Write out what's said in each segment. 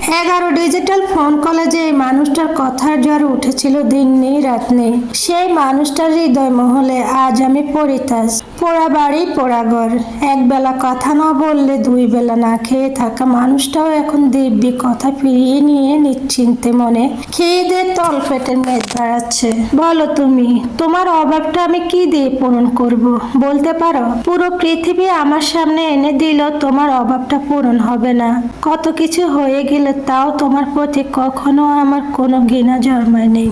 11 digital phone কলে যে মানুষটার কথার জ্বর উঠেছিল দিন নেই রাত নেই, সেই মানুষটার হৃদয় মহলে আজ আমি পরিতাজ। পোড়া বাড়ি পোড়া ঘর, এক বেলা কথা না বললে দুই বেলা না খেয়ে থাকা মানুষটাও এখন দিব্যি কথা ফিরিয়ে নিয়ে নিশ্চিন্তে মনে খেয়ে দিয়ে তল ফেটে মেদ বাড়াচ্ছে। বলো তুমি, তোমার অভাবটা আমি কি দিয়ে পূরণ করব? বলতে পারো? পুরো পৃথিবী আমার সামনে এনে দিল, তোমার অভাবটা পূরণ হবে না। কত কিছু হয়ে গেলে তাও তোমার প্রতি কখনো আমার কোনো ঘৃণা জন্মায়নি।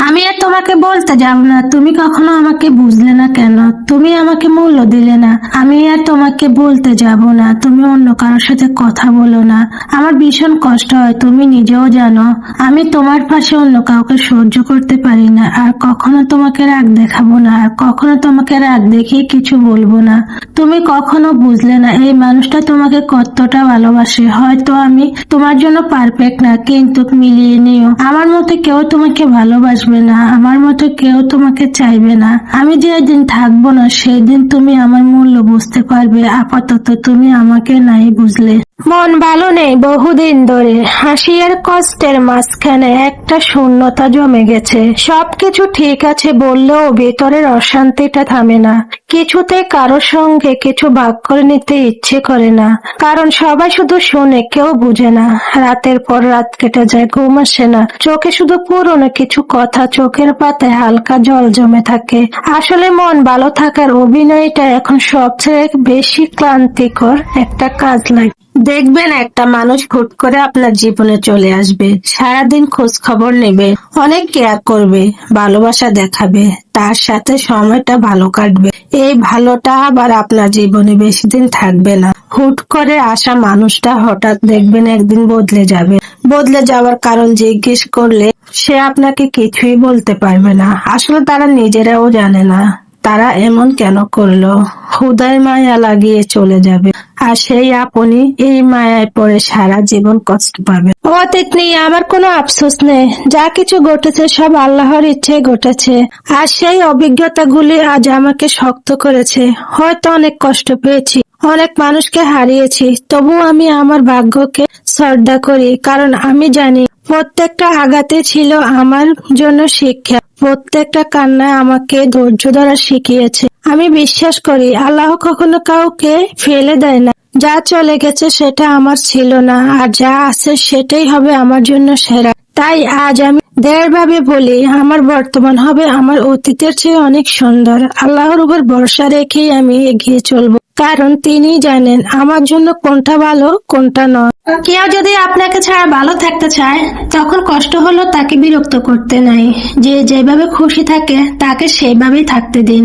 আমি আর তোমাকে বলতে যাব না, তুমি কখনো আমাকে বুঝলে না কেন, তুমি আমাকে মূল্য দিলে না। আমি আর তোমাকে বলতে যাব না, তুমি অন্য কারোর সাথে কথা বলো না। আমার ভীষণ কষ্ট হয়, তুমি নিজেও জানো। আমি তোমার পাশে অন্য কাউকে সহ্য করতে পারি না, আর কখনো তোমাকে রাগ দেখাবো না, আর কখনো তোমাকে রাগ দেখিয়ে কিছু বলবো না। তুমি কখনো বুঝলে না এই মানুষটা তোমাকে কতটা ভালোবাসে। হয়তো আমি তোমার জন্য পারফেক্ট না, কিন্তু মিলিয়ে নিও। আমার মতো কেউ তোমাকে ভালোবাসবে না, আমার মতো কেউ তোমাকে চাইবে না। আমি যেদিন থাকবো না সেই দিন তুমি আমার মূল্য বুঝতে পারবে। আপাতত তুমি আমাকে নাই বুঝলে। মন ভালো নেই বহুদিন ধরে, হাসি আর কষ্টের মাঝখানে একটা শূন্যতা জমে গেছে। সবকিছু ঠিক আছে বললেও ভেতরের অশান্তিটা থামে না। কিছুতে কারোর সঙ্গে কিছু ভাগ করে নিতে ইচ্ছে করে না, কারণ সবাই শুধু শোনে, কেউ বুঝে না। রাতের পর রাত কেটে যায়, ঘুম আসে না, চোখে শুধু পুরনো কিছু কথা, চোখের পাতায় হালকা জল জমে থাকে। আসলে মন ভালো থাকার অভিনয়টা এখন সবচেয়ে বেশি ক্লান্তিকর একটা কাজ লাগে। দেখবেন একটা মানুষ হুট করে আপনার জীবনে চলে আসবে, সারাদিন খোঁজ খবর নেবে, অনেক কেয়ার করবে, ভালোবাসা দেখাবে, তার সাথে সময়টা ভালো কাটবে। এই ভালোটা আবার আপনার জীবনে বেশি দিন থাকবে না। হুট করে আসা মানুষটা হঠাৎ দেখবেন একদিন বদলে যাবে। বদলে যাওয়ার কারণ জিজ্ঞেস করলে সে আপনাকে কিছুই বলতে পারবে না। আসলে তারা নিজেরাও জানে না তারা এমন কেন করলো। হুদায় মায়া লাগিয়ে চলে যাবে, আর সেই আপনি এই মায়ায় পড়ে সারা জীবন কষ্ট পাবে। অতীত নিয়ে আমার কোনো আফসোস নেই, যা কিছু ঘটেছে সব আল্লাহর ইচ্ছে ঘটেছে, আর সেই অভিজ্ঞতাগুলি আজ আমাকে শক্ত করেছে। হয়তো অনেক কষ্ট পেয়েছি, অনেক মানুষকে হারিয়েছি, তবু আমি আমার ভাগ্যকে শ্রদ্ধা করি, কারণ আমি জানি প্রত্যেকটা আঘাতে ছিল আমার জন্য শিক্ষা, প্রত্যেকটা কান্না আমাকে ধৈর্য ধরা শিখিয়েছে। আমি বিশ্বাস করি আল্লাহ কখনো কাউকে ফেলে দেয় না। যা চলে গেছে সেটা আমার ছিল না, আর যা আছে সেটাই হবে আমার জন্য সেরা। তাই আজ আমি দৃঢ়ভাবে বলি, আমার বর্তমান হবে আমার অতীতের চেয়ে অনেক সুন্দর। আল্লাহর উপর ভরসা রেখেই আমি এগিয়ে চলবো, কারণ তিনি জানেন আমার জন্য কোনটা ভালো কোনটা নয়। কেউ যদি আপনাকে ছাড়া ভালো থাকতে চায়, তখন কষ্ট হলো তাকে বিরক্ত করতে নাই। যে যেভাবে খুশি থাকে তাকে সেইভাবেই থাকতে দিন।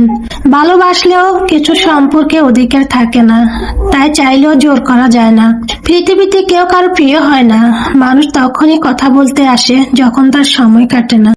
ভালোবাসলেও কিছু সম্পর্কে অধিকার থাকে না, তাই চাইলেও জোর করা যায় না। পৃথিবীতে কেউ কারো প্রিয় হয় না, মানুষ তখনই কথা বলতে আসে যখন তার সময় কাটে না।